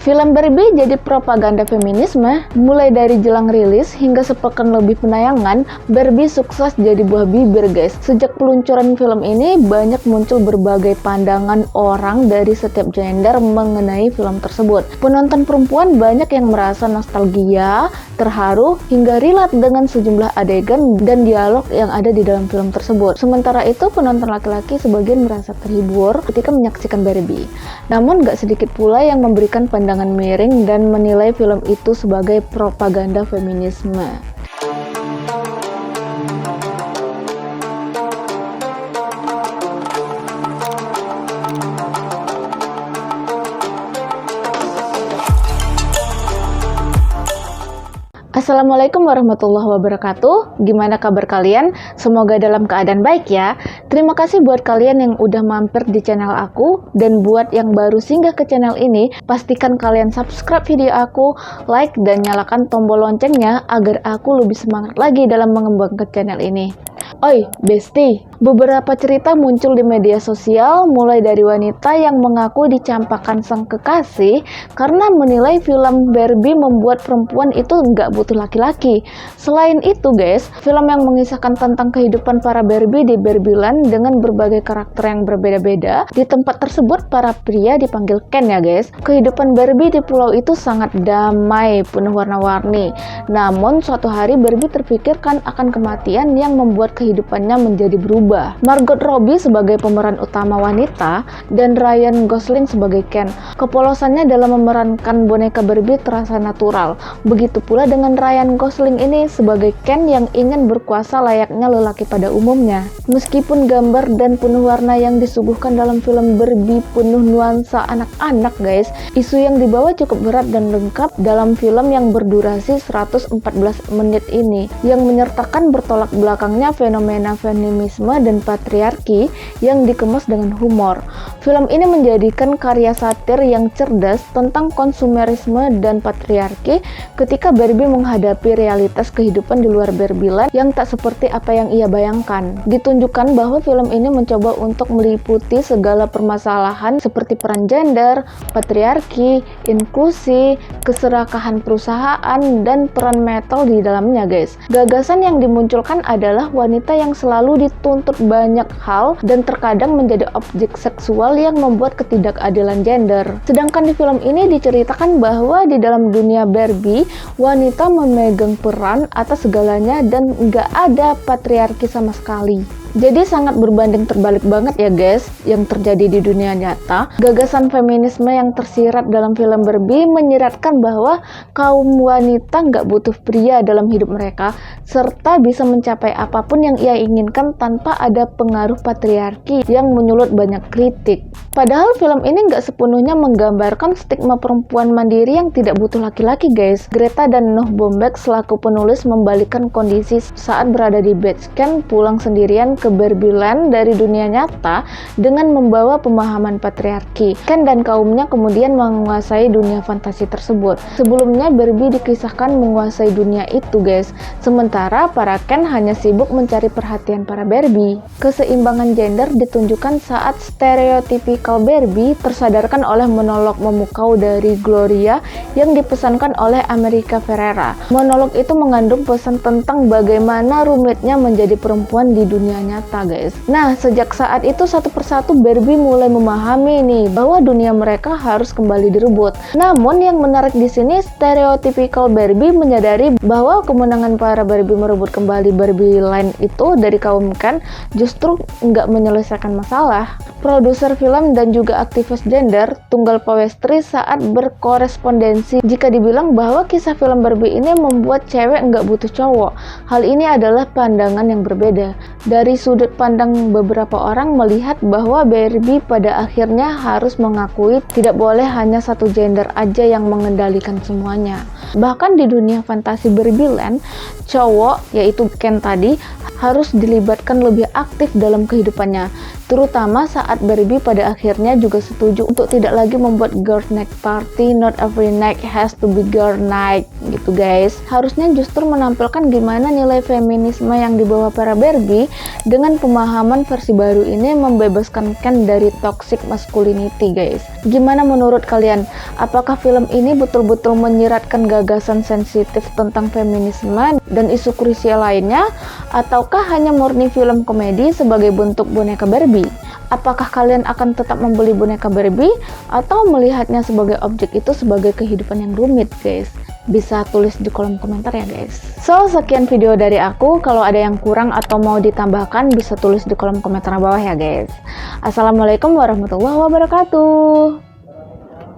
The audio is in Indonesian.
Film Barbie jadi propaganda feminisme. Mulai dari jelang rilis hingga sepekan lebih penayangan, Barbie sukses jadi buah bibir guys. Sejak peluncuran film ini, banyak muncul berbagai pandangan orang dari setiap gender mengenai film tersebut. Penonton perempuan banyak yang merasa nostalgia, terharu, hingga relate dengan sejumlah adegan dan dialog yang ada di dalam film tersebut. Sementara itu, penonton laki-laki sebagian merasa terhibur ketika menyaksikan Barbie. Namun gak sedikit pula yang memberikan pandangan miring dan menilai film itu sebagai propaganda feminisme. Assalamualaikum warahmatullahi wabarakatuh. Gimana kabar kalian? Semoga dalam keadaan baik ya. Terima kasih buat kalian yang udah mampir di channel aku. Dan buat yang baru singgah ke channel ini, pastikan kalian subscribe video aku, like, dan nyalakan tombol loncengnya agar aku lebih semangat lagi dalam mengembangkan channel ini. Oi, bestie, beberapa cerita muncul di media sosial mulai dari wanita yang mengaku dicampakkan sang kekasih karena menilai film Barbie membuat perempuan itu nggak butuh laki-laki. Selain itu guys, film yang mengisahkan tentang kehidupan para Barbie di Barbieland dengan berbagai karakter yang berbeda-beda. Di tempat tersebut para pria dipanggil Ken ya guys. Kehidupan Barbie di pulau itu sangat damai, penuh warna-warni. Namun suatu hari Barbie terpikirkan akan kematian yang membuat kehidupannya menjadi berubah. Margot Robbie sebagai pemeran utama wanita dan Ryan Gosling sebagai Ken. Kepolosannya dalam memerankan boneka Barbie terasa natural. Begitu pula dengan Ryan Gosling ini sebagai Ken yang ingin berkuasa layaknya lelaki pada umumnya. Meskipun gambar dan penuh warna yang disuguhkan dalam film Barbie penuh nuansa anak-anak guys, isu yang dibawa cukup berat dan lengkap dalam film yang berdurasi 114 menit ini, yang menyertakan bertolak belakangnya fenomena feminisme dan patriarki yang dikemas dengan humor. Film ini menjadikan karya satir yang cerdas tentang konsumerisme dan patriarki ketika Barbie menghadapi realitas kehidupan di luar Barbieland yang tak seperti apa yang ia bayangkan. Ditunjukkan bahwa film ini mencoba untuk meliputi segala permasalahan seperti peran gender, patriarki, inklusi, keserakahan perusahaan, dan peran metal di dalamnya guys. Gagasan yang dimunculkan adalah wanita yang selalu dituntut banyak hal dan terkadang menjadi objek seksual yang membuat ketidakadilan gender. Sedangkan di film ini diceritakan bahwa di dalam dunia Barbie, wanita memegang peran atas segalanya dan nggak ada patriarki sama sekali. Jadi sangat berbanding terbalik banget ya guys yang terjadi di dunia nyata. Gagasan feminisme yang tersirat dalam film Barbie menyiratkan bahwa kaum wanita nggak butuh pria dalam hidup mereka, serta bisa mencapai apapun yang ia inginkan tanpa ada pengaruh patriarki yang menyulut banyak kritik. Padahal film ini nggak sepenuhnya menggambarkan stigma perempuan mandiri yang tidak butuh laki-laki guys. Greta dan Noah Baumbach selaku penulis membalikkan kondisi saat berada di basecamp pulang sendirian ke Barbieland dari dunia nyata dengan membawa pemahaman patriarki. Ken dan kaumnya kemudian menguasai dunia fantasi tersebut. Sebelumnya Barbie dikisahkan menguasai dunia itu guys, sementara para Ken hanya sibuk mencari perhatian para Barbie. Keseimbangan gender ditunjukkan saat stereotipikal Barbie tersadarkan oleh monolog memukau dari Gloria yang dipesankan oleh America Ferrera. Monolog itu mengandung pesan tentang bagaimana rumitnya menjadi perempuan di dunia nyata guys. Nah, sejak saat itu satu persatu Barbie mulai memahami nih bahwa dunia mereka harus kembali direbut. Namun yang menarik di sini stereotypical Barbie menyadari bahwa kemenangan para Barbie merebut kembali Barbieland itu dari kaum Ken justru nggak menyelesaikan masalah. Produser film dan juga aktivis gender Tunggal Pawestri saat berkorespondensi jika dibilang bahwa kisah film Barbie ini membuat cewek nggak butuh cowok. Hal ini adalah pandangan yang berbeda. Dari sudut pandang beberapa orang melihat bahwa Barbie pada akhirnya harus mengakui tidak boleh hanya satu gender aja yang mengendalikan semuanya. Bahkan di dunia fantasi Barbieland, cowok yaitu Ken tadi harus dilibatkan lebih aktif dalam kehidupannya, terutama saat Barbie pada akhirnya juga setuju untuk tidak lagi membuat girl night party. Not every night has to be girl night gitu guys. Harusnya justru menampilkan gimana nilai feminisme yang dibawa para Barbie Dengan pemahaman versi baru ini membebaskan Ken dari toxic masculinity, guys. Gimana menurut kalian? Apakah film ini betul-betul menyiratkan gagasan sensitif tentang feminisme dan isu krusial lainnya, ataukah hanya murni film komedi sebagai bentuk boneka Barbie? Apakah kalian akan tetap membeli boneka Barbie atau melihatnya sebagai objek itu sebagai kehidupan yang rumit, guys? Bisa tulis di kolom komentar ya, guys. So, sekian video dari aku. Kalau ada yang kurang atau mau ditambahkan bisa tulis di kolom komentar bawah ya, guys. Assalamualaikum warahmatullahi wabarakatuh.